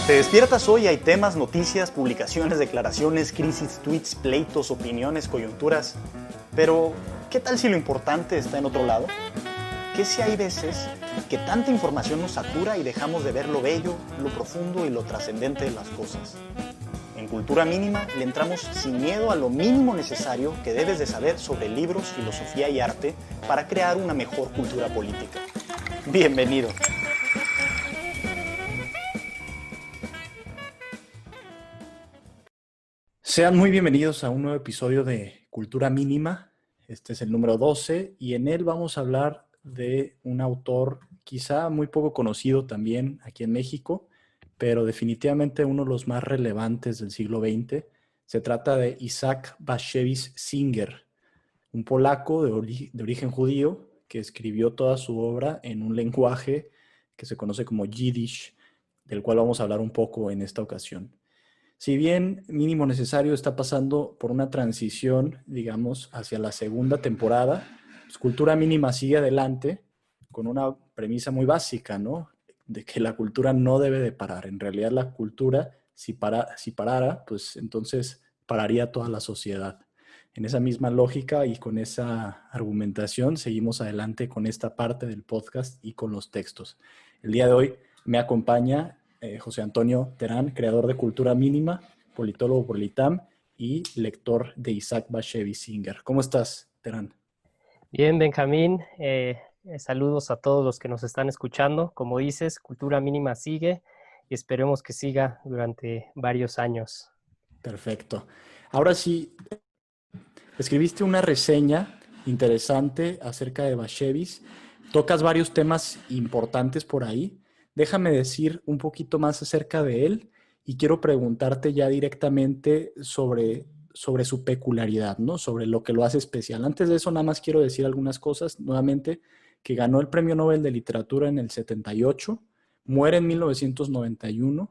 Te despiertas hoy, hay temas, noticias, publicaciones, declaraciones, crisis, tweets, pleitos, opiniones, coyunturas. Pero, ¿qué tal si lo importante está en otro lado? ¿Qué si hay veces que tanta información nos satura y dejamos de ver lo bello, lo profundo y lo trascendente de las cosas? En Cultura Mínima le entramos sin miedo a lo mínimo necesario que debes de saber sobre libros, filosofía y arte para crear una mejor cultura política. Bienvenido. Sean muy bienvenidos a un nuevo episodio de Cultura Mínima. Este es el número 12 y en él vamos a hablar de un autor quizá muy poco conocido también aquí en México, pero definitivamente uno de los más relevantes del siglo XX. Se trata de Isaac Bashevis Singer, un polaco de origen judío que escribió toda su obra en un lenguaje que se conoce como Yiddish, del cual vamos a hablar un poco en esta ocasión. Si bien Mínimo Necesario está pasando por una transición, digamos, hacia la segunda temporada, pues Cultura Mínima sigue adelante con una premisa muy básica, ¿no? De que la cultura no debe de parar. En realidad la cultura, si parara, pues entonces pararía toda la sociedad. En esa misma lógica y con esa argumentación seguimos adelante con esta parte del podcast y con los textos. El día de hoy me acompaña José Antonio Terán, creador de Cultura Mínima, politólogo por el ITAM y lector de Isaac Bashevis Singer. ¿Cómo estás, Terán? Bien, Benjamín, saludos a todos los que nos están escuchando. Como dices, Cultura Mínima sigue y esperemos que siga durante varios años. Perfecto. Ahora sí, escribiste una reseña interesante acerca de Bashevis. Tocas varios temas importantes por ahí. Déjame decir un poquito más acerca de él y quiero preguntarte ya directamente sobre su peculiaridad, ¿no? Sobre lo que lo hace especial. Antes de eso, nada más quiero decir algunas cosas. Nuevamente, que ganó el Premio Nobel de Literatura en el 78, muere en 1991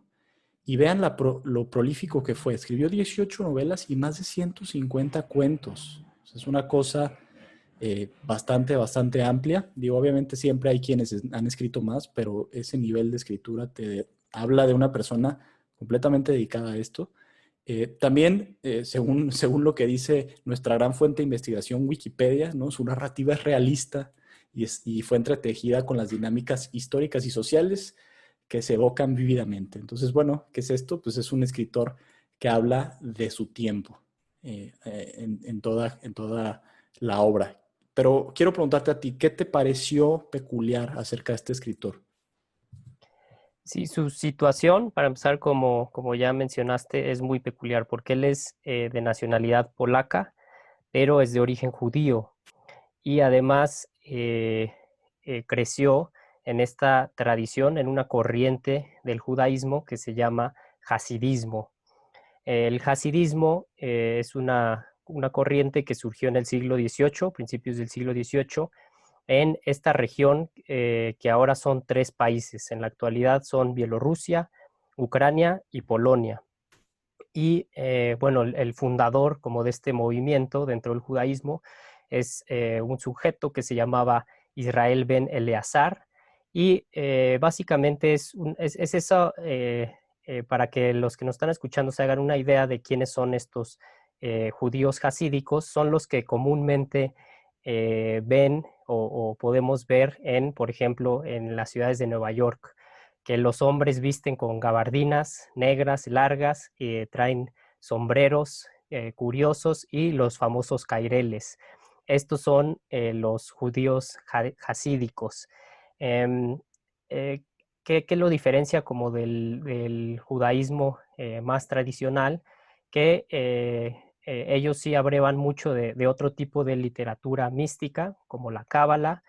y vean lo prolífico que fue. Escribió 18 novelas y más de 150 cuentos. O sea, es una cosa bastante amplia. Digo, obviamente siempre hay quienes han escrito más, pero ese nivel de escritura te habla de una persona completamente dedicada a esto. También, según lo que dice nuestra gran fuente de investigación, Wikipedia, ¿no? Su narrativa es realista y fue entretejida con las dinámicas históricas y sociales que se evocan vívidamente. Entonces, bueno, ¿qué es esto? Pues es un escritor que habla de su tiempo en toda la obra. Pero quiero preguntarte a ti, ¿qué te pareció peculiar acerca de este escritor? Sí, su situación, para empezar, como ya mencionaste, es muy peculiar porque él es de nacionalidad polaca, pero es de origen judío y además creció en esta tradición, en una corriente del judaísmo que se llama hasidismo. El hasidismo es una corriente que surgió en el siglo XVIII, principios del siglo XVIII, en esta región que ahora son tres países. En la actualidad son Bielorrusia, Ucrania y Polonia. Y bueno, el fundador como de este movimiento dentro del judaísmo es un sujeto que se llamaba Israel ben Eleazar y básicamente es eso para que los que nos están escuchando se hagan una idea de quiénes son estos judíos hasídicos. Son los que comúnmente ven o podemos ver en, por ejemplo, en las ciudades de Nueva York, que los hombres visten con gabardinas negras largas, traen sombreros curiosos y los famosos caireles. Estos son los judíos hasídicos. Em, eh, ¿qué lo diferencia como del judaísmo más tradicional? Que ellos sí abrevan mucho de otro tipo de literatura mística, como la cábala,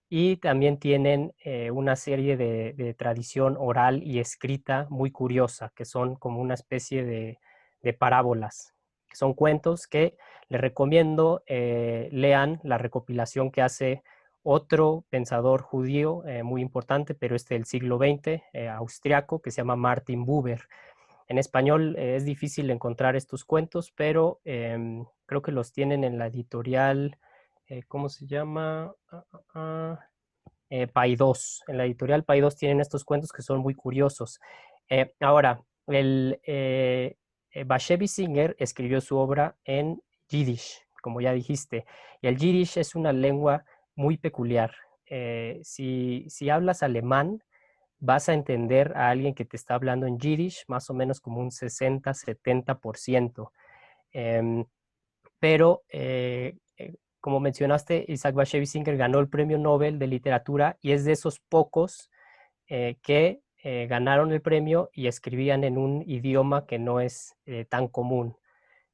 y también tienen una serie de tradición oral y escrita muy curiosa, que son como una especie de parábolas, que son cuentos que les recomiendo lean la recopilación que hace otro pensador judío muy importante, pero este del siglo XX, austriaco, que se llama Martin Buber. En español es difícil encontrar estos cuentos, pero creo que los tienen en la editorial, ¿cómo se llama? Paidós. En la editorial Paidós tienen estos cuentos que son muy curiosos. Ahora, Bashevis Singer escribió su obra en Yiddish, como ya dijiste, y el Yiddish es una lengua muy peculiar. Si hablas alemán, vas a entender a alguien que te está hablando en Yiddish más o menos como un 60-70%. Em, pero, como mencionaste, Isaac Bashevis Singer ganó el Premio Nobel de Literatura y es de esos pocos que ganaron el premio y escribían en un idioma que no es tan común.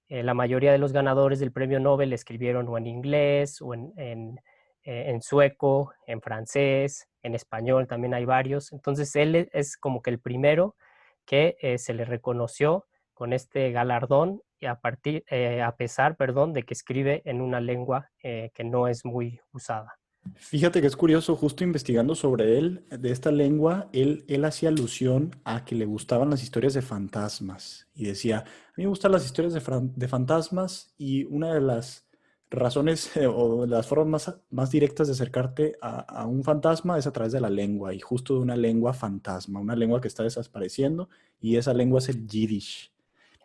La mayoría de los ganadores del premio Nobel escribieron o en inglés o en sueco, en francés, en español, también hay varios. Entonces él es como que el primero que se le reconoció con este galardón y a pesar, perdón, de que escribe en una lengua que no es muy usada. Fíjate que es curioso, justo investigando sobre él, de esta lengua, él hacía alusión a que le gustaban las historias de fantasmas y decía, a mí me gustan las historias de fantasmas y una de las razones o de las formas más directas de acercarte a un fantasma es a través de la lengua y justo de una lengua fantasma, una lengua que está desapareciendo y esa lengua es el Yiddish.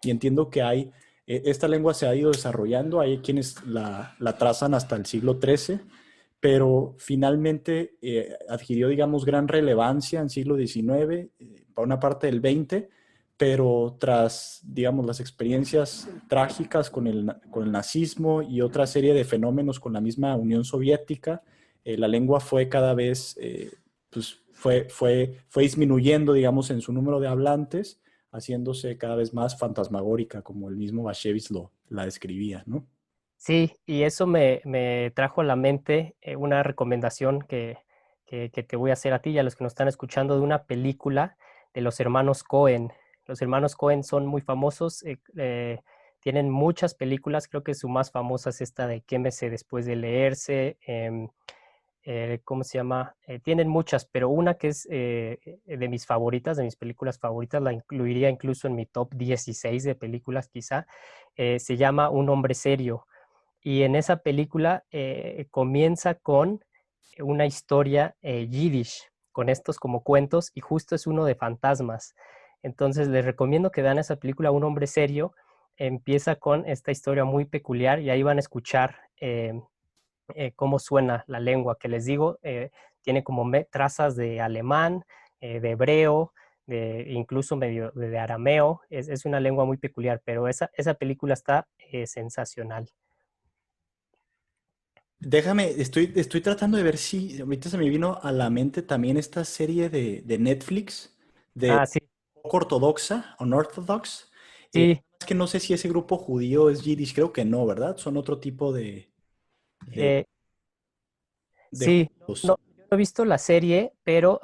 Y entiendo que esta lengua se ha ido desarrollando, hay quienes la trazan hasta el siglo XIII, pero finalmente adquirió, digamos, gran relevancia en siglo XIX, para una parte del XX, pero tras, digamos, las experiencias trágicas con el nazismo y otra serie de fenómenos con la misma Unión Soviética, la lengua fue cada vez, pues fue disminuyendo, digamos, en su número de hablantes, haciéndose cada vez más fantasmagórica, como el mismo Bashevis la describía, ¿no? Sí, y eso me trajo a la mente una recomendación que te voy a hacer a ti y a los que nos están escuchando de una película de los hermanos Cohen. Los hermanos Cohen son muy famosos, tienen muchas películas, creo que su más famosa es esta de Quémese después de leerse, ¿cómo se llama? Tienen muchas, pero una que es de mis favoritas, de mis películas favoritas, la incluiría incluso en mi top 16 de películas quizá, se llama Un hombre serio. Y en esa película comienza con una historia yiddish, con estos como cuentos, y justo es uno de fantasmas. Entonces les recomiendo que vean esa película, Un hombre serio. Empieza con esta historia muy peculiar y ahí van a escuchar cómo suena la lengua, que les digo, tiene como trazas de alemán, de hebreo, incluso medio de arameo. Es una lengua muy peculiar, pero esa película está sensacional. Déjame, estoy tratando de ver si ahorita se me vino a la mente también esta serie de Netflix de Ah, sí, poco ortodoxa, Unorthodox. sí, Es que no sé si ese grupo judío es Yiddish, creo que no, ¿verdad? Son otro tipo de, eh, de sí. judíos. No, yo no he visto la serie, pero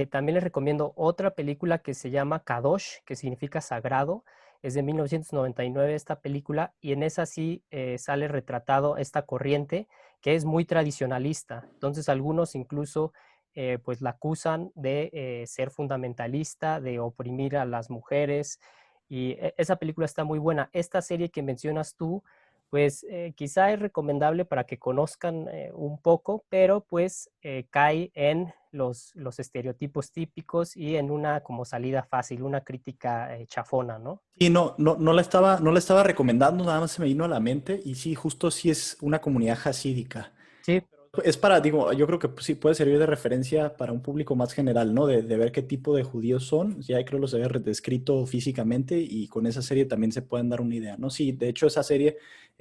también les recomiendo otra película que se llama Kadosh, que significa sagrado. Es de 1999 esta película y en esa sí sale retratado esta corriente que es muy tradicionalista. Entonces algunos incluso pues la acusan de ser fundamentalista, de oprimir a las mujeres y esa película está muy buena. Esta serie que mencionas tú pues quizá es recomendable para que conozcan un poco, pero pues cae en los estereotipos típicos y en una como salida fácil, una crítica chafona, ¿no? Y no la estaba recomendando, nada más se me vino a la mente. Y sí, justo sí es una comunidad hasídica. Sí, Es para, digo, yo creo que pues, sí puede servir de referencia para un público más general, ¿no? De ver qué tipo de judíos son. Ya creo los había descrito físicamente y con esa serie también se pueden dar una idea, ¿no? Sí, de hecho esa serie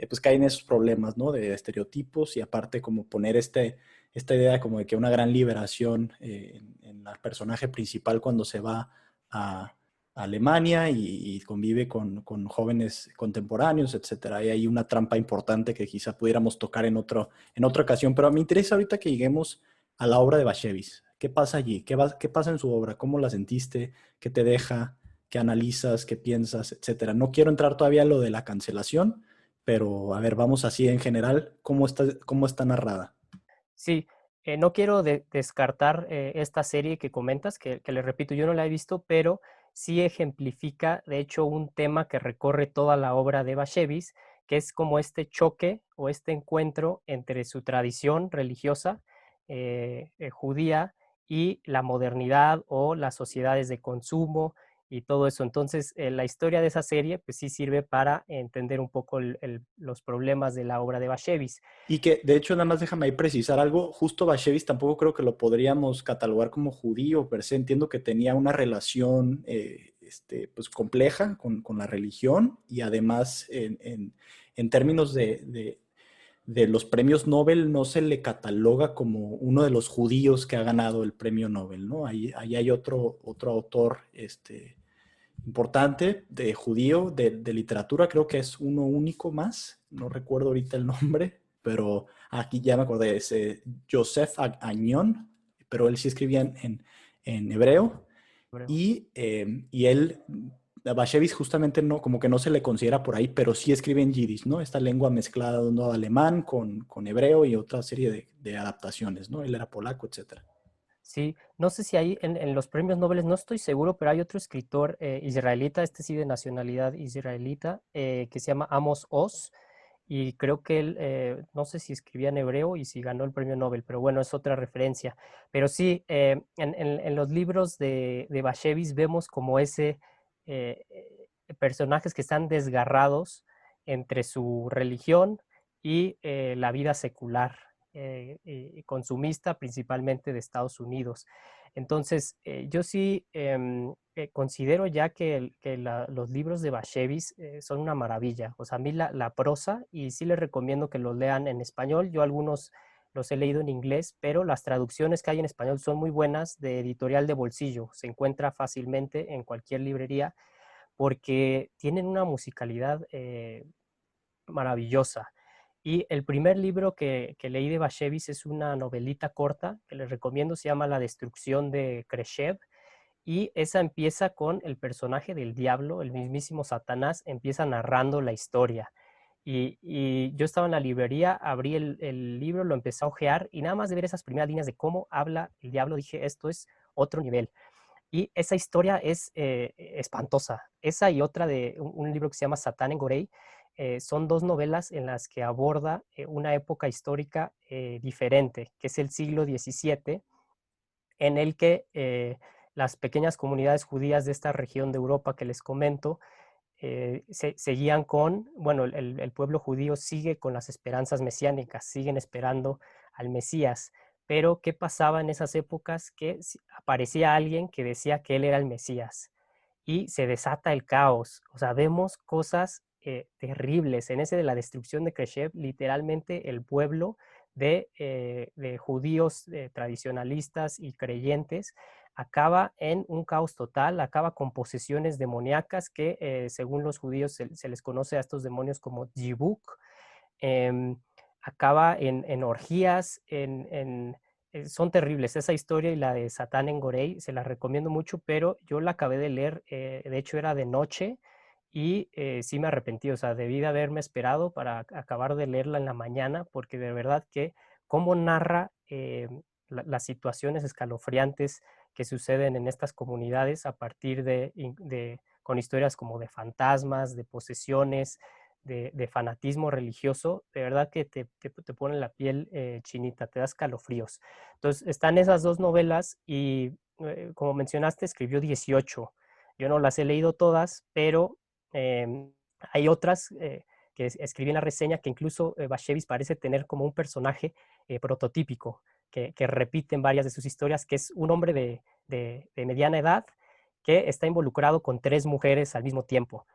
pues cae en esos problemas, ¿no? De estereotipos y aparte como poner esta idea como de que una gran liberación en el personaje principal cuando se va a Alemania y convive con jóvenes contemporáneos, etcétera. Y hay una trampa importante que quizá pudiéramos tocar en otra ocasión, pero me interesa ahorita que lleguemos a la obra de Bashevis. ¿Qué pasa allí? ¿Qué pasa en su obra? ¿Cómo la sentiste? ¿Qué te deja? ¿Qué analizas? ¿Qué piensas? Etcétera. No quiero entrar todavía a lo de la cancelación, pero a ver, vamos así en general, cómo está narrada? sí. No quiero descartar esta serie que comentas, que le repito, yo no la he visto, pero sí ejemplifica, de hecho, un tema que recorre toda la obra de Bashevis, que es como este choque o este encuentro entre su tradición religiosa judía y la modernidad o las sociedades de consumo y todo eso. Entonces, la historia de esa serie, pues sí sirve para entender un poco los problemas de la obra de Bashevis. Y que, de hecho, nada más déjame ahí precisar algo. Justo Bashevis tampoco creo que lo podríamos catalogar como judío per se. Entiendo que tenía una relación pues compleja con la religión y además en términos de los premios Nobel no se le cataloga como uno de los judíos que ha ganado el premio Nobel, ¿no? Ahí hay otro autor importante de judío de literatura, creo que es uno único más, no recuerdo ahorita el nombre, pero aquí ya me acordé, es Joseph Agnon, pero él sí escribía en hebreo y él, Bashevis justamente no, como que no se le considera por ahí, pero sí escribe en yiddish, ¿no? Esta lengua mezclada de un alemán con hebreo y otra serie de adaptaciones, ¿no? Él era polaco, etcétera. Sí, no sé si hay en los premios Nobel, no estoy seguro, pero hay otro escritor israelita, este sí de nacionalidad israelita, que se llama Amos Oz, y creo que él, no sé si escribía en hebreo y si ganó el premio Nobel, pero bueno, es otra referencia. Pero sí, en los libros de Bashevis vemos como personajes que están desgarrados entre su religión y la vida secular y consumista, principalmente de Estados Unidos. Entonces, yo sí considero ya que los libros de Bashevis son una maravilla. O sea, a mí la prosa, y sí les recomiendo que los lean en español. Yo algunos los he leído en inglés, pero las traducciones que hay en español son muy buenas, de editorial de bolsillo. Se encuentra fácilmente en cualquier librería porque tienen una musicalidad maravillosa. Y el primer libro que leí de Bashevis es una novelita corta que les recomiendo, se llama La destrucción de Khrushchev, y esa empieza con el personaje del diablo, el mismísimo Satanás, empieza narrando la historia. Y yo estaba en la librería, abrí el libro, lo empecé a ojear y nada más de ver esas primeras líneas de cómo habla el diablo, dije, esto es otro nivel. Y esa historia es espantosa. Esa y otra de un libro que se llama Satán en Gorey, son dos novelas en las que aborda una época histórica diferente, que es el siglo XVII, en el que las pequeñas comunidades judías de esta región de Europa que les comento, seguían con, bueno, el pueblo judío sigue con las esperanzas mesiánicas, siguen esperando al Mesías. Pero, ¿qué pasaba en esas épocas? Que aparecía alguien que decía que él era el Mesías y se desata el caos. O sea, vemos cosas terribles. En ese de la destrucción de Khrushchev, literalmente el pueblo de judíos tradicionalistas y creyentes acaba en un caos total, acaba con posesiones demoníacas que según los judíos se les conoce a estos demonios como Jibuk, eh, acaba en orgías, son terribles. Esa historia y la de Satán en Gorey se la recomiendo mucho, pero yo la acabé de leer, de hecho era de noche y sí me arrepentí, o sea, debí de haberme esperado para acabar de leerla en la mañana, porque de verdad que cómo narra las situaciones escalofriantes que suceden en estas comunidades a partir con historias como de fantasmas, de posesiones, de fanatismo religioso, de verdad que te pone la piel chinita, te da escalofríos. Entonces, están esas dos novelas y, como mencionaste, escribió 18. Yo no las he leído todas, pero hay otras que escribí en la reseña que incluso Bashevis parece tener como un personaje prototípico que repite en varias de sus historias, que es un hombre de mediana edad que está involucrado con tres mujeres al mismo tiempo.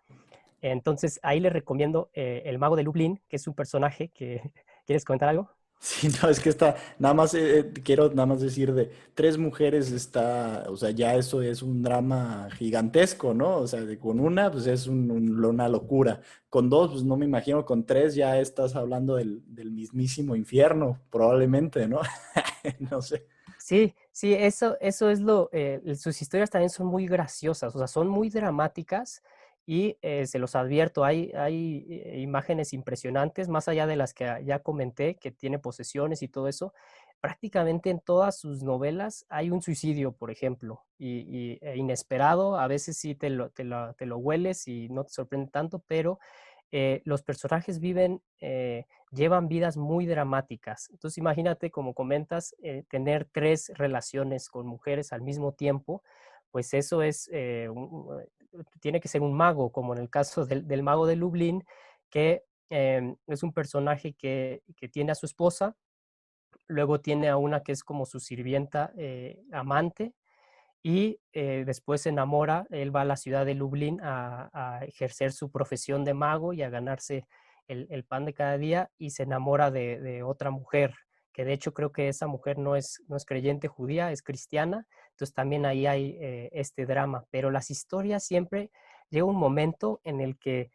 Entonces, ahí les recomiendo El Mago de Lublin, que es un personaje que... ¿Quieres comentar algo? Sí, no, es que está, nada más quiero nada más decir de tres mujeres está, o sea, ya eso es un drama gigantesco, ¿no? O sea, con una, pues es una locura. Con dos, pues no me imagino, con tres ya estás hablando del mismísimo infierno, probablemente, ¿no? No sé. Sí, sí, eso es sus historias también son muy graciosas, o sea, son muy dramáticas y se los advierto, hay imágenes impresionantes, más allá de las que ya comenté, que tiene posesiones y todo eso. Prácticamente en todas sus novelas hay un suicidio, por ejemplo, inesperado, a veces sí te lo hueles y no te sorprende tanto, pero los personajes llevan vidas muy dramáticas. Entonces imagínate, como comentas, tener tres relaciones con mujeres al mismo tiempo, pues eso es, tiene que ser un mago, como en el caso del mago de Lublin, que es un personaje que tiene a su esposa, luego tiene a una que es como su sirvienta amante, y después se enamora, él va a la ciudad de Lublin a ejercer su profesión de mago y a ganarse el pan de cada día, y se enamora de otra mujer, que de hecho creo que esa mujer no es creyente judía, es cristiana, entonces también ahí hay este drama, pero las historias siempre llega un momento en el que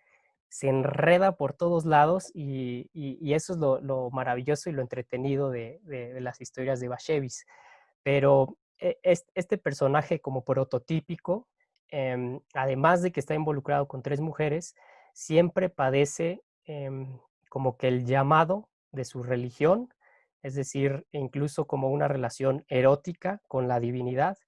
se enreda por todos lados y eso es lo maravilloso y lo entretenido de las historias de Bashevis. Pero este personaje como prototípico, además de que está involucrado con tres mujeres, siempre padece como que el llamado de su religión, es decir, incluso como una relación erótica con la divinidad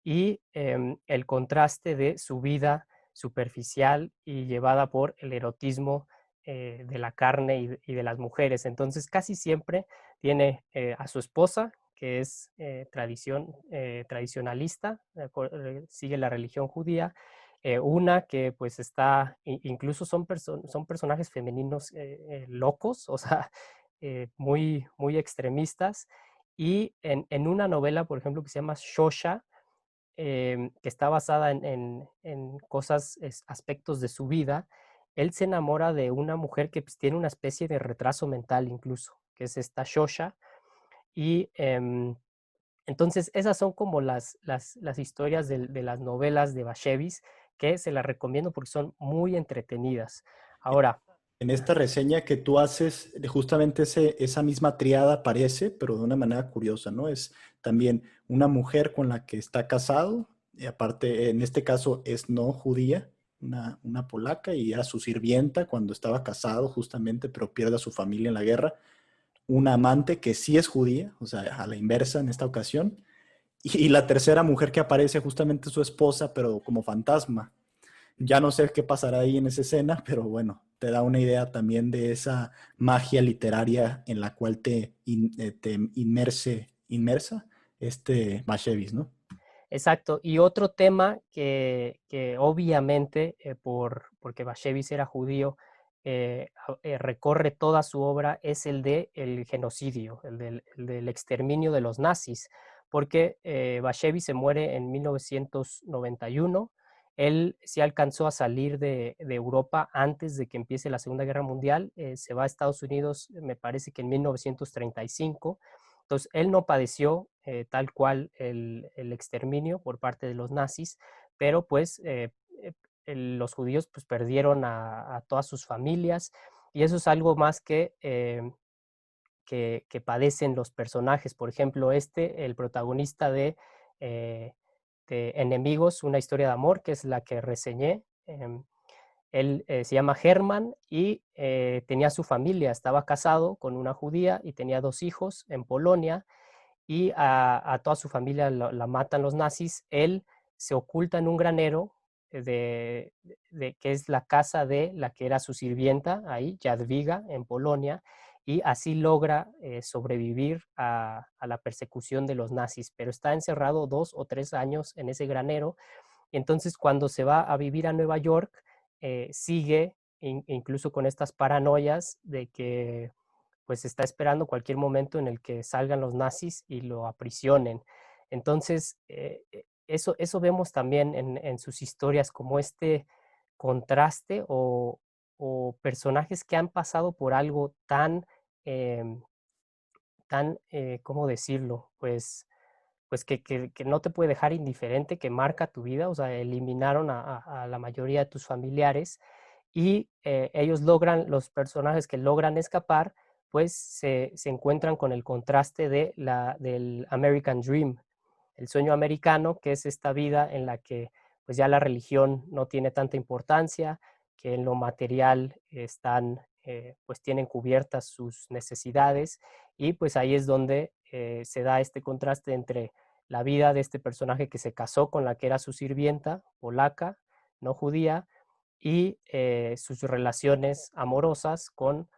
y el contraste de su vida superficial y llevada por el erotismo de la carne y de las mujeres. Entonces casi siempre tiene a su esposa, que es tradicionalista, sigue la religión judía, una que pues está, incluso son personajes femeninos locos, o sea, muy, muy extremistas, y en una novela, por ejemplo, que se llama Shosha, que está basada en cosas, aspectos de su vida, él se enamora de una mujer que pues, tiene una especie de retraso mental incluso, que es esta Shosha, y entonces esas son como las historias de las novelas de Bashevis, que se las recomiendo porque son muy entretenidas. Ahora, En esta reseña que tú haces, justamente esa misma triada aparece, pero de una manera curiosa, ¿no? Es también una mujer con la que está casado, y aparte, en este caso es no judía, una polaca, y era su sirvienta cuando estaba casado, justamente, pero pierde a su familia en la guerra. Una amante que sí es judía, o sea, a la inversa en esta ocasión. Y la tercera mujer que aparece, justamente su esposa, pero como fantasma. Ya no sé qué pasará ahí en esa escena, pero bueno, te da una idea también de esa magia literaria en la cual te inmersa Bashevis, ¿no? exacto. Y otro tema que obviamente, porque Bashevis era judío, recorre toda su obra es el de el genocidio, el del exterminio de los nazis, porque Bashevis se muere en 1991. Él sí alcanzó a salir de Europa antes de que empiece la Segunda Guerra Mundial, se va a Estados Unidos, me parece que en 1935. Entonces, él no padeció tal cual el exterminio por parte de los nazis, pero pues los judíos pues perdieron a todas sus familias, y eso es algo más que padecen los personajes. Por ejemplo, el protagonista de Enemigos, una historia de amor, que es la que reseñé. Él se llama Herman y tenía su familia, estaba casado con una judía y tenía dos hijos en Polonia, y a toda su familia la matan los nazis. Él se oculta en un granero que es la casa de la que era su sirvienta ahí, Jadwiga, en Polonia, y así logra sobrevivir a la persecución de los nazis, pero está encerrado 2 o 3 años en ese granero. Y entonces cuando se va a vivir a Nueva York, sigue incluso con estas paranoias de que pues está esperando cualquier momento en el que salgan los nazis y lo aprisionen. Entonces, eso vemos también en sus historias, como este contraste o personajes que han pasado por algo em, ¿cómo decirlo? Pues que no te puede dejar indiferente, que marca tu vida, o sea, eliminaron a la mayoría de tus familiares, y los personajes que logran escapar, pues se encuentran con el contraste del American Dream, el sueño americano, que es esta vida en la que pues ya la religión no tiene tanta importancia, que en lo material pues tienen cubiertas sus necesidades, y pues ahí es donde se da este contraste entre la vida de este personaje que se casó con la que era su sirvienta, polaca, no judía, y sus relaciones amorosas con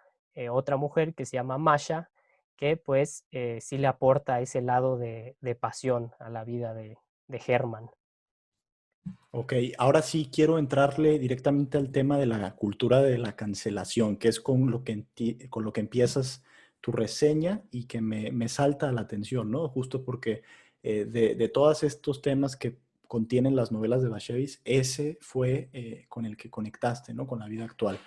otra mujer que se llama Masha, que pues sí le aporta ese lado de pasión a la vida de Herman. Ok, ahora sí quiero entrarle directamente al tema de la cultura de la cancelación, que es con lo que, con lo que empiezas tu reseña y que me salta la atención, ¿no? Justo porque de todos estos temas que contienen las novelas de Bashevis, ese fue con el que conectaste, ¿no? Con la vida actual.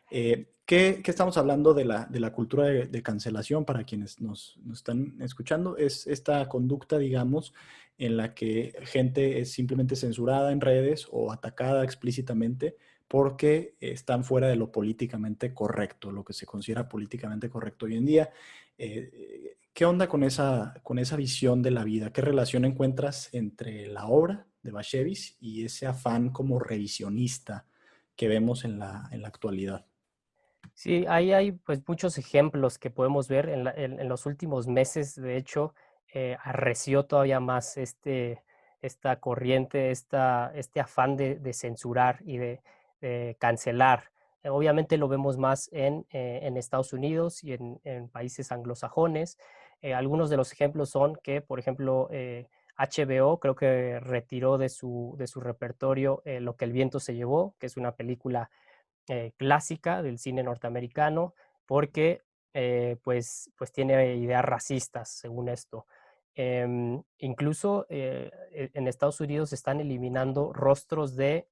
¿Qué estamos hablando de la cultura de cancelación para quienes nos están escuchando? Es esta conducta, digamos, en la que gente es simplemente censurada en redes o atacada explícitamente porque están fuera de lo políticamente correcto, lo que se considera políticamente correcto hoy en día. ¿Qué onda con esa visión de la vida? ¿Qué relación encuentras entre la obra de Bashevis y ese afán como revisionista que vemos en la actualidad? Sí, ahí hay pues muchos ejemplos que podemos ver en los últimos meses. De hecho, arreció todavía más esta corriente, este afán de censurar y de cancelar. Obviamente lo vemos más en Estados Unidos y en países anglosajones. Algunos de los ejemplos son que, por ejemplo, HBO creo que retiró de su repertorio Lo que el viento se llevó, que es una película clásica del cine norteamericano, porque pues tiene ideas racistas, según esto. Incluso en Estados Unidos están eliminando rostros de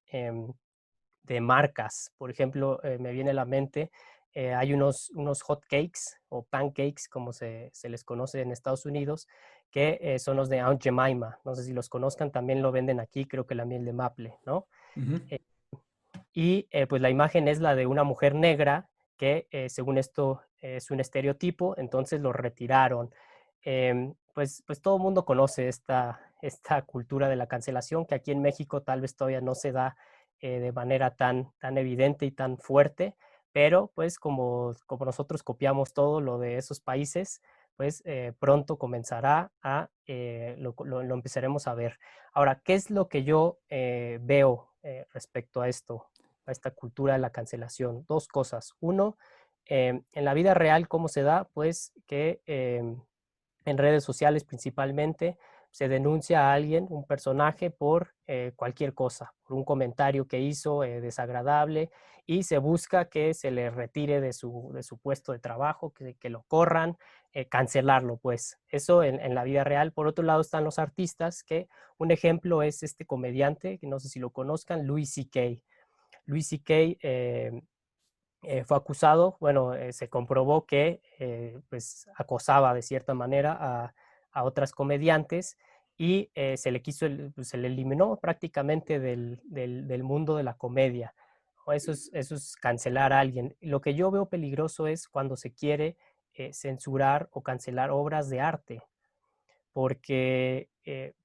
marcas. Por ejemplo, me viene a la mente, hay unos hot cakes o pancakes, como se les conoce en Estados Unidos, que son los de Aunt Jemima. No sé si los conozcan, también lo venden aquí, creo que la miel de maple, ¿no? Ujú. Y pues la imagen es la de una mujer negra que según esto es un estereotipo, entonces lo retiraron. Pues todo el mundo conoce esta cultura de la cancelación, que aquí en México tal vez todavía no se da de manera tan evidente y tan fuerte, pero pues como nosotros copiamos todo lo de esos países, pues pronto comenzará lo empezaremos a ver. Ahora, ¿qué es lo que yo veo respecto a esto? A esta cultura de la cancelación. Dos cosas. Uno, en la vida real, ¿cómo se da? Pues que en redes sociales principalmente se denuncia a alguien, un personaje, por cualquier cosa, por un comentario que hizo desagradable y se busca que se le retire de su puesto de trabajo, que lo corran, cancelarlo, pues. Eso en la vida real. Por otro lado están los artistas, que un ejemplo es este comediante, que no sé si lo conozcan, Louis C.K. Louis C.K. Fue acusado, bueno, se comprobó que pues acosaba de cierta manera a otras comediantes y se le eliminó prácticamente del mundo de la comedia. Eso es cancelar a alguien. Lo que yo veo peligroso es cuando se quiere censurar o cancelar obras de arte, porque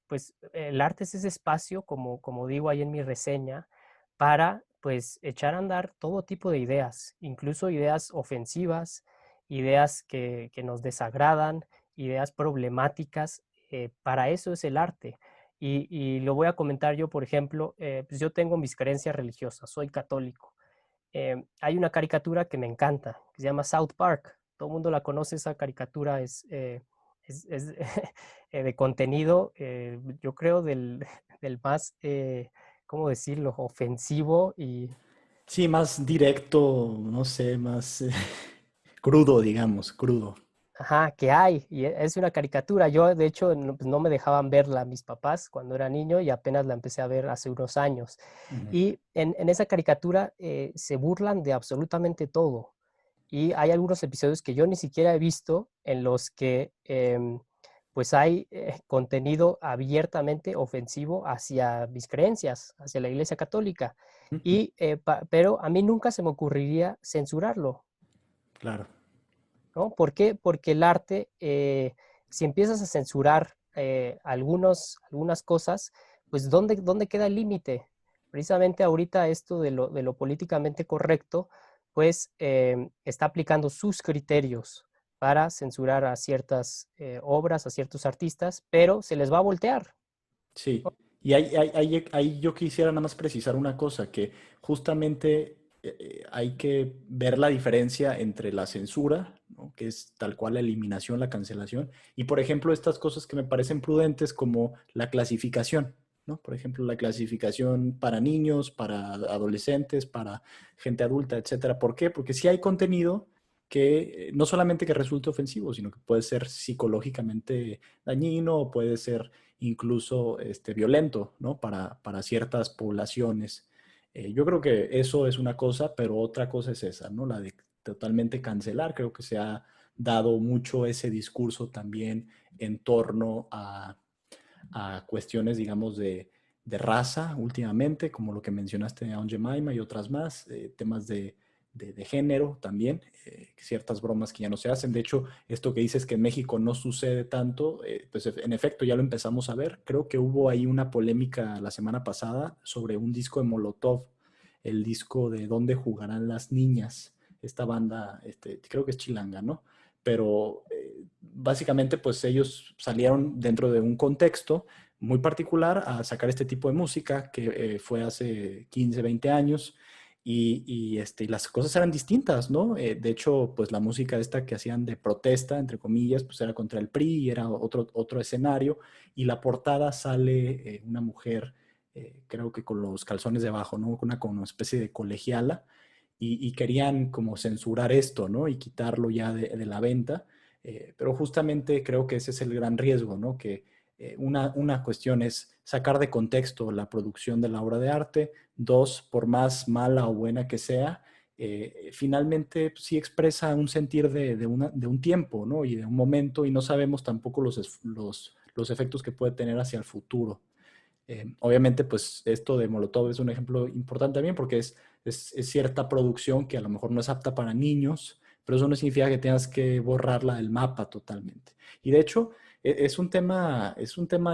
pues el arte es ese espacio, como digo ahí en mi reseña, para pues echar a andar todo tipo de ideas, incluso ideas ofensivas, ideas que nos desagradan, ideas problemáticas. Para eso es el arte. Y lo voy a comentar yo, por ejemplo, pues yo tengo mis creencias religiosas, soy católico. Hay una caricatura que me encanta, que se llama South Park. Todo el mundo la conoce, esa caricatura es de contenido, yo creo, del más, ¿cómo decirlo?, ofensivo y, Sí, más directo, no sé, más crudo, digamos, crudo. ajá, que hay. Y es una caricatura. Yo, de hecho, no, pues, no me dejaban verla mis papás cuando era niño y apenas la empecé a ver hace unos años. Ujú. Y en esa caricatura se burlan de absolutamente todo. Y hay algunos episodios que yo ni siquiera he visto en los que pues hay contenido abiertamente ofensivo hacia mis creencias, hacia la Iglesia Católica. Pero a mí nunca se me ocurriría censurarlo, Claro. ¿no? ¿Por qué? Porque el arte, si empiezas a censurar algunas cosas, pues ¿dónde queda el límite? Precisamente ahorita esto de lo políticamente correcto, pues está aplicando sus criterios para censurar a ciertas obras, a ciertos artistas, pero se les va a voltear. Sí, y ahí yo quisiera nada más precisar una cosa, que justamente hay que ver la diferencia entre la censura, ¿no? Que es tal cual la eliminación, la cancelación, y por ejemplo estas cosas que me parecen prudentes como la clasificación. ¿no? Por ejemplo, la clasificación para niños, para adolescentes, para gente adulta, etcétera. ¿Por qué? Porque sí hay contenido que no solamente que resulte ofensivo, sino que puede ser psicológicamente dañino o puede ser incluso violento, ¿no? Para ciertas poblaciones. Yo creo que eso es una cosa, pero otra cosa es esa, ¿no? La de totalmente cancelar. Creo que se ha dado mucho ese discurso también en torno a cuestiones, digamos, de raza últimamente, como lo que mencionaste de Aunt Jemima y otras más, temas de género también, ciertas bromas que ya no se hacen. De hecho, esto que dices que en México no sucede tanto, pues en efecto ya lo empezamos a ver. Creo que hubo ahí una polémica la semana pasada sobre un disco de Molotov, el disco de ¿Dónde jugarán las niñas? Esta banda, creo que es chilanga, ¿no? Pero básicamente pues ellos salieron dentro de un contexto muy particular a sacar este tipo de música que fue hace 15, 20 años y las cosas eran distintas, ¿no? De hecho, pues la música esta que hacían de protesta, entre comillas, pues era contra el PRI y era otro escenario y la portada sale una mujer, creo que con los calzones debajo, ¿no? Con una especie de colegiala y querían como censurar esto, ¿no? Y quitarlo ya de la venta. Pero justamente creo que ese es el gran riesgo, ¿no? Que una cuestión es sacar de contexto la producción de la obra de arte. Dos, por más mala o buena que sea, finalmente sí expresa un sentir de un tiempo, ¿no? Y de un momento y no sabemos tampoco los efectos que puede tener hacia el futuro. Obviamente, pues esto de Molotov es un ejemplo importante también porque es cierta producción que a lo mejor no es apta para niños, pero eso no significa que tengas que borrarla del mapa totalmente. Y de hecho, es un tema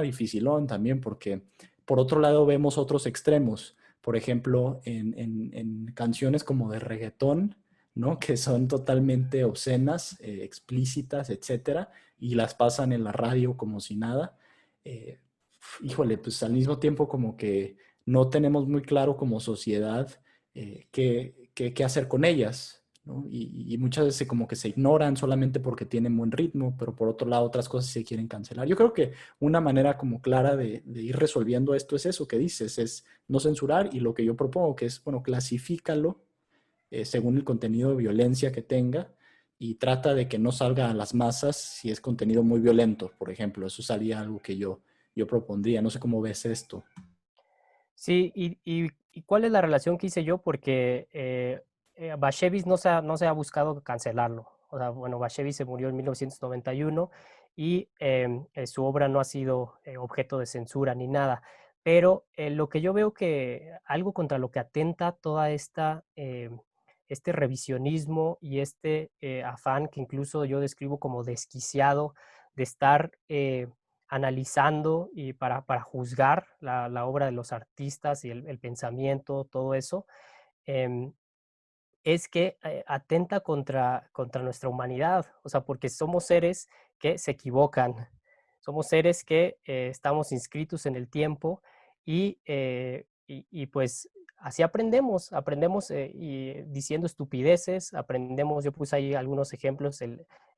dificilón también porque por otro lado vemos otros extremos. Por ejemplo, en canciones como de reggaetón, ¿no? Que son totalmente obscenas, explícitas, etcétera, y las pasan en la radio como si nada. Eh, Híjole, pues al mismo tiempo como que no tenemos muy claro como sociedad qué hacer con ellas, ¿no? Y muchas veces como que se ignoran solamente porque tienen buen ritmo, pero por otro lado otras cosas se quieren cancelar. Yo creo que una manera como clara de ir resolviendo esto es eso que dices, es no censurar y lo que yo propongo que es, bueno, clasifícalo según el contenido de violencia que tenga y trata de que no salga a las masas si es contenido muy violento, por ejemplo. Eso sería algo que yo propondría. No sé cómo ves esto. Sí, y ¿cuál es la relación que hice yo? Porque Bashevis no se ha buscado cancelarlo. O sea, bueno, Bashevis se murió en 1991 y su obra no ha sido objeto de censura ni nada. Pero lo que yo veo que algo contra lo que atenta toda este revisionismo y este afán que incluso yo describo como desquiciado de estar analizando y para juzgar la obra de los artistas y el pensamiento, todo eso, em, es que atenta contra nuestra humanidad, o sea, porque somos seres que se equivocan, somos seres que estamos inscritos en el tiempo y pues así aprendemos y diciendo estupideces, aprendemos, yo puse ahí algunos ejemplos,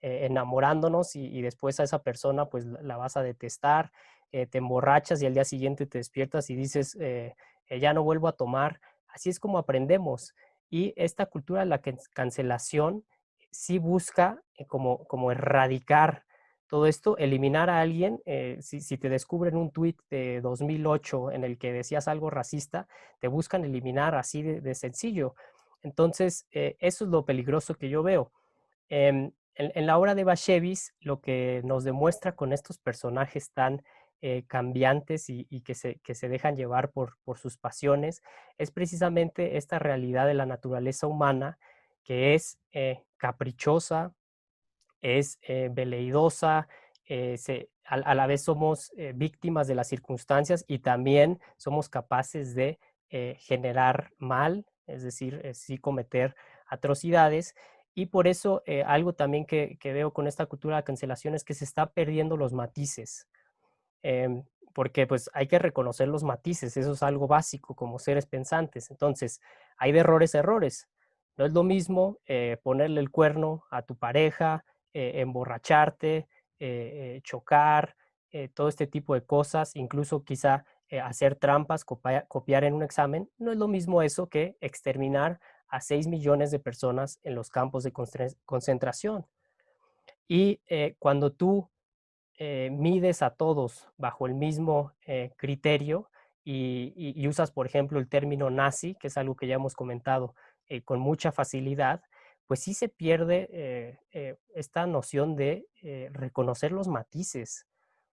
enamorándonos y después a esa persona pues la vas a detestar, te emborrachas y al día siguiente te despiertas y dices, ya no vuelvo a tomar, así es como aprendemos. Y esta cultura de la cancelación sí busca como erradicar todo esto, eliminar a alguien. Si te descubren un tuit de 2008 en el que decías algo racista, te buscan eliminar así de sencillo. Entonces, eso es lo peligroso que yo veo. En la obra de Bashevis, lo que nos demuestra con estos personajes tan cambiantes y que se dejan llevar por sus pasiones, es precisamente esta realidad de la naturaleza humana que es caprichosa, es veleidosa, a la vez somos víctimas de las circunstancias y también somos capaces de generar mal, es decir, sí cometer atrocidades. Y por eso algo también que veo con esta cultura de cancelación es que se está perdiendo los matices, porque pues hay que reconocer los matices, eso es algo básico como seres pensantes. Entonces, hay de errores a errores. No es lo mismo ponerle el cuerno a tu pareja, emborracharte, chocar, todo este tipo de cosas, incluso quizá hacer trampas, copiar en un examen, no es lo mismo eso que exterminar a 6 millones de personas en los campos de concentración. Y cuando tú mides a todos bajo el mismo criterio y usas, por ejemplo, el término nazi, que es algo que ya hemos comentado con mucha facilidad, pues sí se pierde esta noción de reconocer los matices.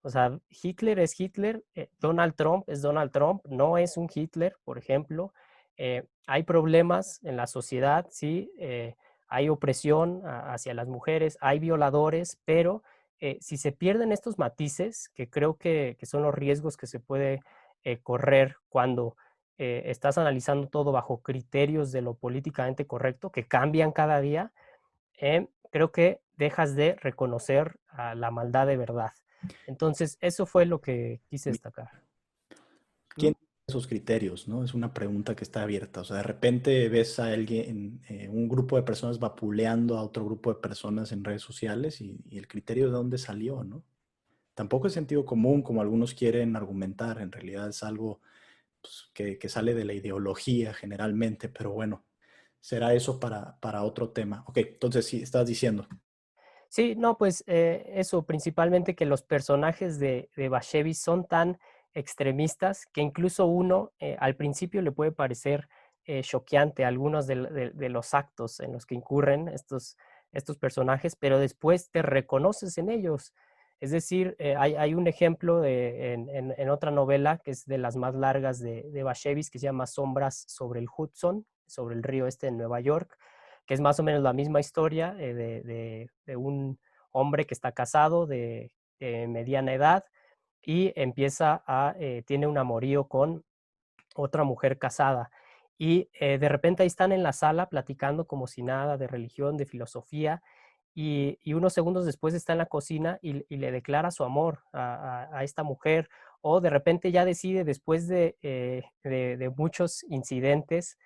O sea, Hitler es Hitler, Donald Trump es Donald Trump, no es un Hitler, por ejemplo. Hay problemas en la sociedad, sí, hay opresión hacia las mujeres, hay violadores, pero si se pierden estos matices, que creo que son los riesgos que se puede correr cuando estás analizando todo bajo criterios de lo políticamente correcto, que cambian cada día, creo que dejas de reconocer a la maldad de verdad. Entonces, eso fue lo que quise destacar. ¿Quién tiene esos criterios, no? Es una pregunta que está abierta. O sea, de repente ves a alguien, un grupo de personas vapuleando a otro grupo de personas en redes sociales y el criterio de dónde salió, ¿no? Tampoco es sentido común como algunos quieren argumentar. En realidad es algo pues, que sale de la ideología generalmente, pero bueno, será eso para otro tema. Ok, entonces sí, estás diciendo. Sí, no, pues eso, principalmente que los personajes de Bashevis son tan extremistas que incluso uno al principio le puede parecer choqueante algunos de los actos en los que incurren estos personajes, pero después te reconoces en ellos. Es decir, hay un ejemplo en otra novela que es de las más largas de Bashevis que se llama Sombras sobre el Hudson, sobre el río este en Nueva York, que es más o menos la misma historia de un hombre que está casado de mediana edad y tiene un amorío con otra mujer casada. Y de repente ahí están en la sala platicando como si nada de religión, de filosofía, y unos segundos después está en la cocina y le declara su amor a esta mujer, o de repente ya decide, después de muchos incidentes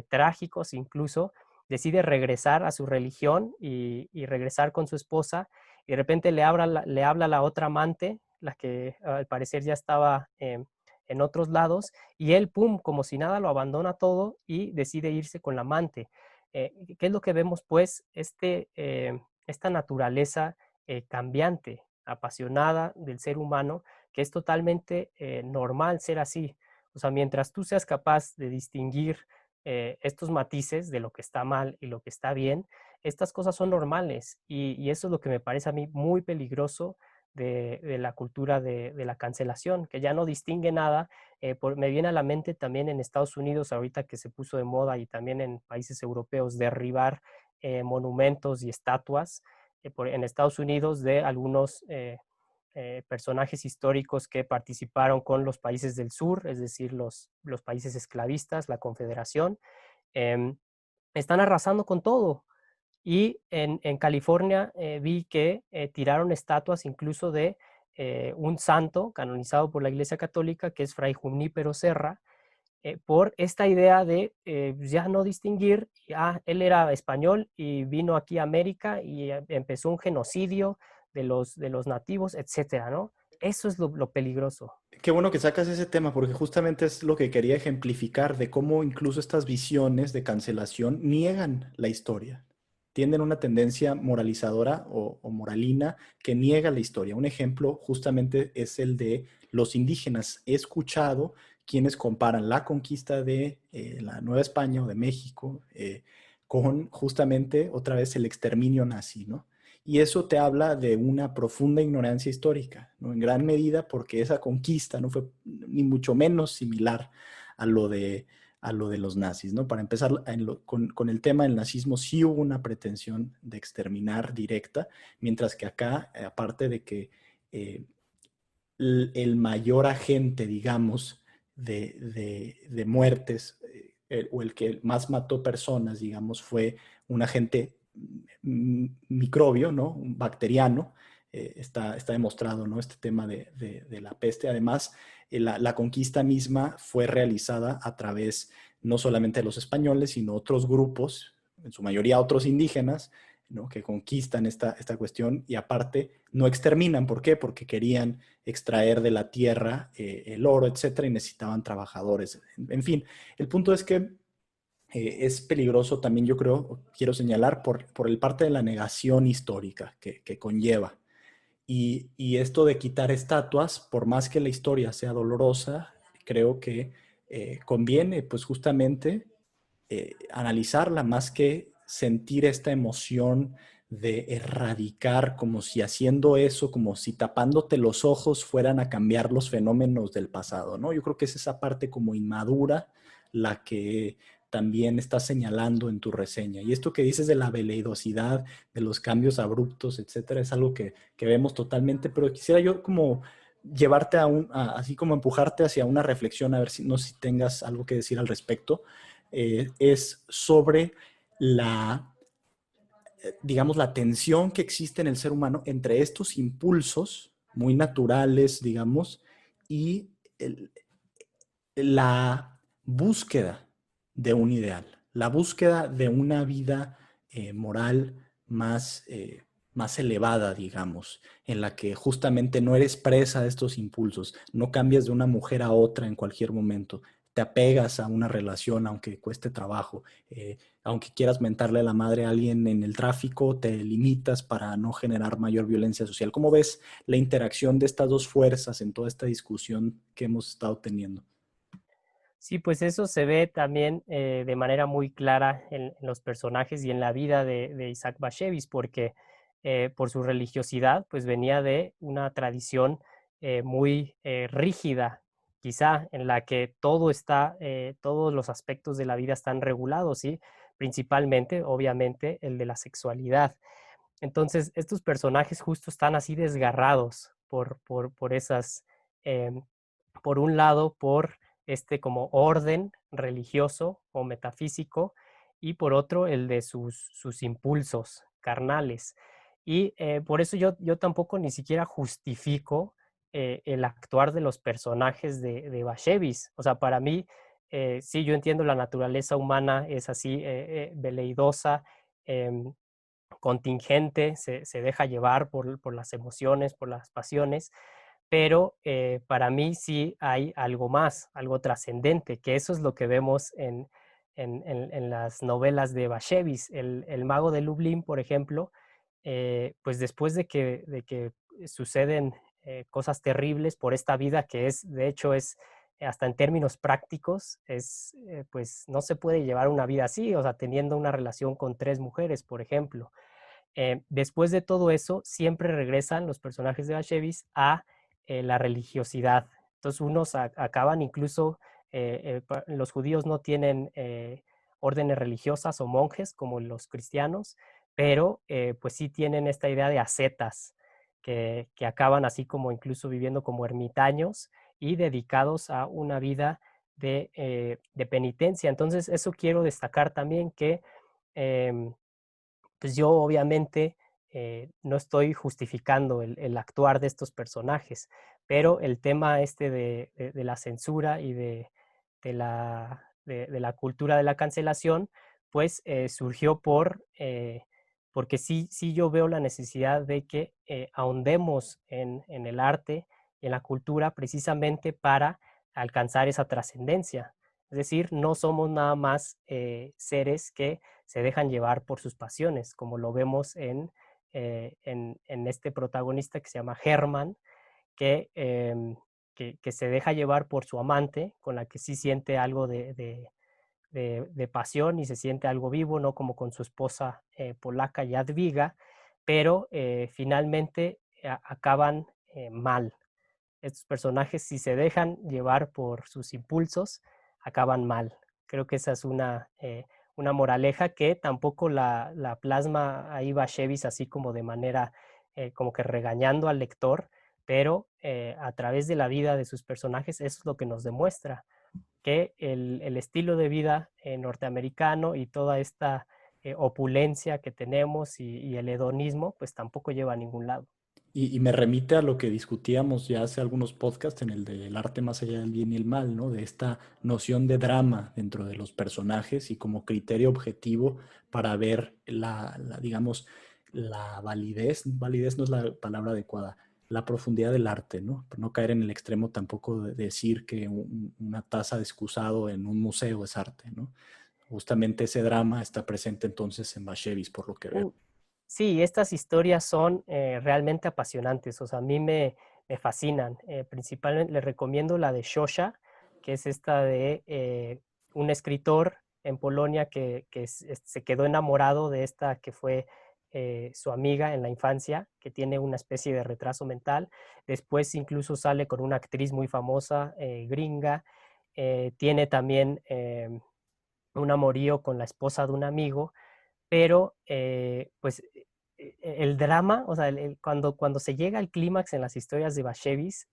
trágicos incluso, decide regresar a su religión y regresar con su esposa, y de repente le habla a la otra amante, la que al parecer ya estaba en otros lados, y él, pum, como si nada, lo abandona todo y decide irse con la amante. ¿Qué es lo que vemos? Pues esta naturaleza cambiante, apasionada del ser humano, que es totalmente normal ser así. O sea, mientras tú seas capaz de distinguir estos matices de lo que está mal y lo que está bien, estas cosas son normales y eso es lo que me parece a mí muy peligroso de la cultura de la cancelación, que ya no distingue nada. Me viene a la mente también en Estados Unidos, ahorita que se puso de moda, y también en países europeos, derribar monumentos y estatuas en Estados Unidos de algunos personajes históricos que participaron con los países del sur, es decir, los países esclavistas, la Confederación. em, Están arrasando con todo. Y en California vi que tiraron estatuas incluso de un santo canonizado por la Iglesia Católica, que es Fray Junípero Serra, por esta idea de ya no distinguir, él era español y vino aquí a América y empezó un genocidio de los nativos, etcétera, ¿no? Eso es lo peligroso. Qué bueno que sacas ese tema, porque justamente es lo que quería ejemplificar de cómo incluso estas visiones de cancelación niegan la historia. Tienen una tendencia moralizadora o moralina que niega la historia. Un ejemplo justamente es el de los indígenas. He escuchado quienes comparan la conquista de la Nueva España o de México con justamente otra vez el exterminio nazi, ¿no? Y eso te habla de una profunda ignorancia histórica, ¿no? En gran medida porque esa conquista no fue ni mucho menos similar a a lo de los nazis, ¿no? Para empezar, con el tema del nazismo sí hubo una pretensión de exterminar directa, mientras que acá, aparte de que eh, el mayor agente, digamos, de muertes, o el que más mató personas, digamos, fue un agente microbio, ¿no? Un bacteriano. Está demostrado, ¿no? Este tema de la peste. Además, la conquista misma fue realizada a través no solamente de los españoles, sino otros grupos, en su mayoría otros indígenas, ¿no? Que conquistan esta cuestión y aparte no exterminan. ¿Por qué? Porque querían extraer de la tierra el oro, etcétera, y necesitaban trabajadores. En fin, el punto es que es peligroso también, yo creo, quiero señalar, por el parte de la negación histórica que conlleva. Y esto de quitar estatuas, por más que la historia sea dolorosa, creo que conviene pues justamente analizarla más que sentir esta emoción de erradicar, como si haciendo eso, como si tapándote los ojos fueran a cambiar los fenómenos del pasado, ¿no? Yo creo que es esa parte como inmadura la que también estás señalando en tu reseña. Y esto que dices de la veleidosidad, de los cambios abruptos, etcétera, es algo que vemos totalmente, pero quisiera yo como llevarte así como empujarte hacia una reflexión, a ver si no sé si tengas algo que decir al respecto, es sobre digamos, la tensión que existe en el ser humano entre estos impulsos muy naturales, digamos, y el, la búsqueda de un ideal, la búsqueda de una vida moral más elevada, digamos, en la que justamente no eres presa de estos impulsos, no cambias de una mujer a otra en cualquier momento, te apegas a una relación aunque cueste trabajo, aunque quieras mentarle a la madre a alguien en el tráfico, te limitas para no generar mayor violencia social. ¿Cómo ves la interacción de estas dos fuerzas en toda esta discusión que hemos estado teniendo? Sí, pues eso se ve también de manera muy clara en los personajes y en la vida de Isaac Bashevis, porque por su religiosidad, pues venía de una tradición muy rígida, quizá, en la que todo está, todos los aspectos de la vida están regulados, ¿sí? Principalmente, obviamente, el de la sexualidad. Entonces, estos personajes justo están así desgarrados por esas, em, por un lado, por este como orden religioso o metafísico, y por otro, el de sus impulsos carnales. Y por eso yo tampoco ni siquiera justifico el actuar de los personajes de Bashevis. O sea, para mí, sí, yo entiendo la naturaleza humana es así, veleidosa, em, contingente, se deja llevar por las emociones, por las pasiones, pero para mí sí hay algo más, algo trascendente, que eso es lo que vemos en las novelas de Bashevis. El mago de Lublin, por ejemplo, pues después de que suceden cosas terribles por esta vida que es, de hecho, es hasta en términos prácticos, pues no se puede llevar una vida así, o sea, teniendo una relación con 3 mujeres, por ejemplo. Después de todo eso, siempre regresan los personajes de Bashevis a la religiosidad. Entonces, unos acaban incluso, los judíos no tienen órdenes religiosas o monjes como los cristianos, pero pues sí tienen esta idea de ascetas, que acaban así como incluso viviendo como ermitaños y dedicados a una vida de penitencia. Entonces, eso quiero destacar también que em, pues yo obviamente no estoy justificando el actuar de estos personajes, pero el tema este de la censura y de la cultura de la cancelación, pues surgió porque sí yo veo la necesidad de que ahondemos en el arte y en la cultura precisamente para alcanzar esa trascendencia. Es decir, no somos nada más seres que se dejan llevar por sus pasiones, como lo vemos en este protagonista que se llama Herman, que se deja llevar por su amante, con la que sí siente algo de pasión y se siente algo vivo, no como con su esposa polaca Jadwiga, pero finalmente acaban mal. Estos personajes, si se dejan llevar por sus impulsos, acaban mal. Creo que esa es una moraleja que tampoco la plasma ahí Bashevis así como de manera, como que regañando al lector, pero a través de la vida de sus personajes, eso es lo que nos demuestra, que el estilo de vida norteamericano y toda esta opulencia que tenemos y el hedonismo, pues tampoco lleva a ningún lado. Y me remite a lo que discutíamos ya hace algunos podcasts en el del arte más allá del bien y el mal, ¿no? De esta noción de drama dentro de los personajes y como criterio objetivo para ver digamos, la validez, validez no es la palabra adecuada, la profundidad del arte, ¿no? Por no caer en el extremo tampoco de decir que una taza de excusado en un museo es arte, ¿no? Justamente ese drama está presente entonces en Bashevis, por lo que veo. Uh, Sí, estas historias son realmente apasionantes, o sea, a mí me fascinan. Principalmente les recomiendo la de Shosha, que es esta de un escritor en Polonia que se quedó enamorado de esta que fue su amiga en la infancia, que tiene una especie de retraso mental. Después incluso sale con una actriz muy famosa, gringa. Tiene también un amorío con la esposa de un amigo, pero pues el drama, o sea, cuando se llega al clímax en las historias de Bashevis,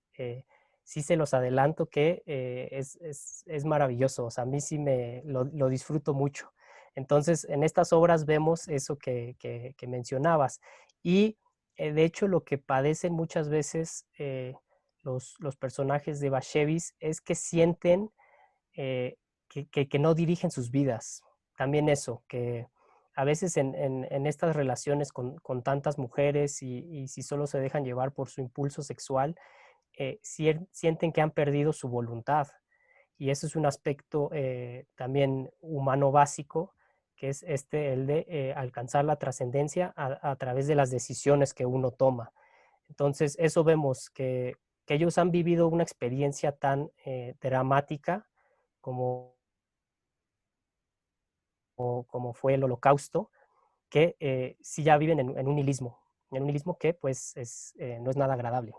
sí se los adelanto que es maravilloso, o sea, a mí sí lo disfruto mucho. Entonces, en estas obras vemos eso que mencionabas. Y de hecho, lo que padecen muchas veces los personajes de Bashevis es que sienten eh, que no dirigen sus vidas. También eso, que a veces en estas relaciones con tantas mujeres y si solo se dejan llevar por su impulso sexual, sienten que han perdido su voluntad. Y eso es un aspecto también humano básico, que es el de alcanzar la trascendencia a través de las decisiones que uno toma. Entonces, eso vemos que ellos han vivido una experiencia tan dramática como, como fue el Holocausto, que sí ya viven en un nihilismo que pues no es nada agradable.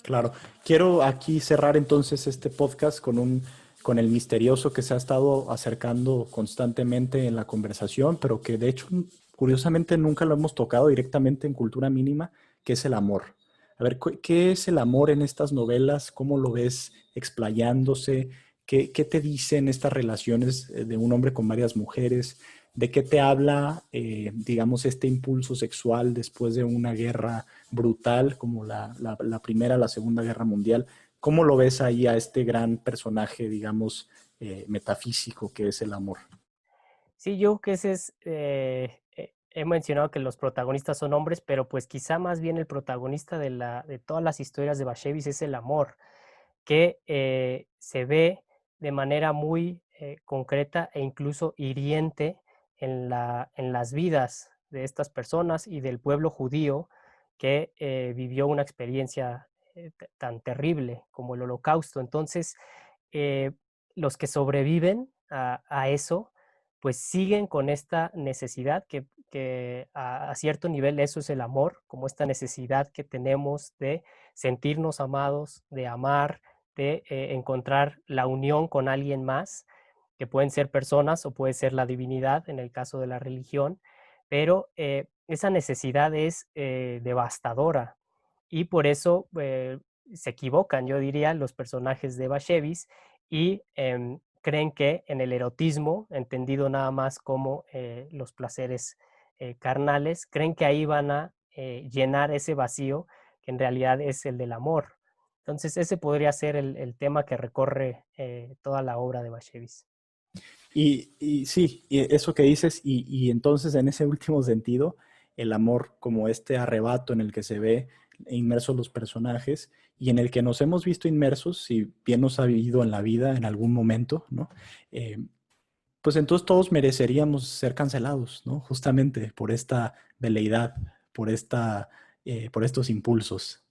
Claro. Quiero aquí cerrar entonces este podcast con el misterioso que se ha estado acercando constantemente en la conversación, pero que de hecho, curiosamente, nunca lo hemos tocado directamente en Cultura Mínima, que es el amor. A ver, ¿qué es el amor en estas novelas? ¿Cómo lo ves explayándose? ¿Qué te dicen estas relaciones de un hombre con varias mujeres? ¿De qué te habla, digamos, este impulso sexual después de una guerra brutal como la Primera, la Segunda Guerra Mundial? ¿Cómo lo ves ahí a este gran personaje, digamos, metafísico que es el amor? Sí, yo creo que ese es, he mencionado que los protagonistas son hombres, pero pues quizá más bien el protagonista de todas las historias de Bashevis es el amor, que se ve de manera muy concreta e incluso hiriente en las vidas de estas personas y del pueblo judío que vivió una experiencia tan terrible como el Holocausto. Entonces, eh, los que sobreviven a eso, pues siguen con esta necesidad que a cierto nivel eso es el amor, como esta necesidad que tenemos de sentirnos amados, de amar, de encontrar la unión con alguien más, que pueden ser personas o puede ser la divinidad en el caso de la religión, pero esa necesidad es devastadora y por eso se equivocan, yo diría, los personajes de Bashevis y creen que en el erotismo, entendido nada más como los placeres carnales, creen que ahí van a llenar ese vacío que en realidad es el del amor. Entonces ese podría ser el tema que recorre toda la obra de Bashevis. Y sí, y eso que dices, y entonces en ese último sentido, el amor como este arrebato en el que se ve inmersos los personajes y en el que nos hemos visto inmersos, si bien nos ha vivido en la vida en algún momento, ¿no? Eh, pues entonces todos mereceríamos ser cancelados, ¿no? Justamente por esta veleidad, por estos impulsos.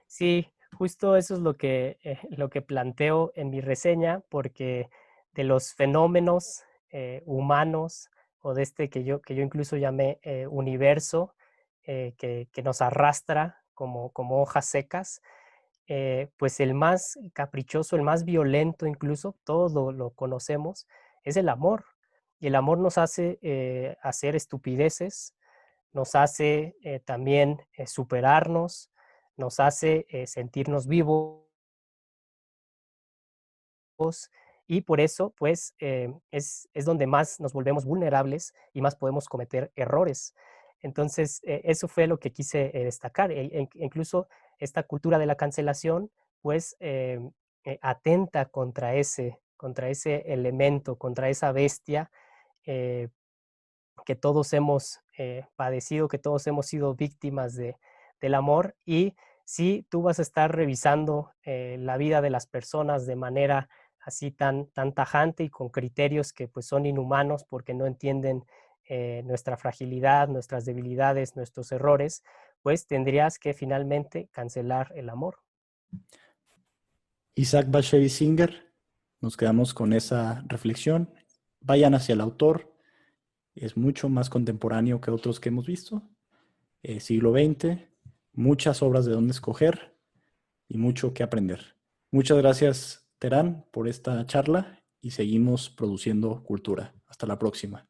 Sí, justo eso es lo que planteo en mi reseña, porque de los fenómenos humanos o de este que yo incluso llamé universo, que nos arrastra como hojas secas, pues el más caprichoso, el más violento incluso, todos lo conocemos, es el amor. Y el amor nos hace hacer estupideces, nos hace también superarnos, nos hace sentirnos vivos y por eso pues es donde más nos volvemos vulnerables y más podemos cometer errores. Entonces, eso fue lo que quise destacar. Incluso esta cultura de la cancelación, pues, atenta contra ese elemento, contra esa bestia eh, que todos hemos padecido, que todos hemos sido víctimas del amor. Y si tú vas a estar revisando la vida de las personas de manera así tan tajante y con criterios que pues son inhumanos porque no entienden nuestra fragilidad, nuestras debilidades, nuestros errores, pues tendrías que finalmente cancelar el amor. Isaac Bashevis Singer, nos quedamos con esa reflexión. Vayan hacia el autor, es mucho más contemporáneo que otros que hemos visto. Siglo XX, muchas obras de dónde escoger y mucho que aprender. Muchas gracias, Terán, por esta charla y seguimos produciendo cultura. Hasta la próxima.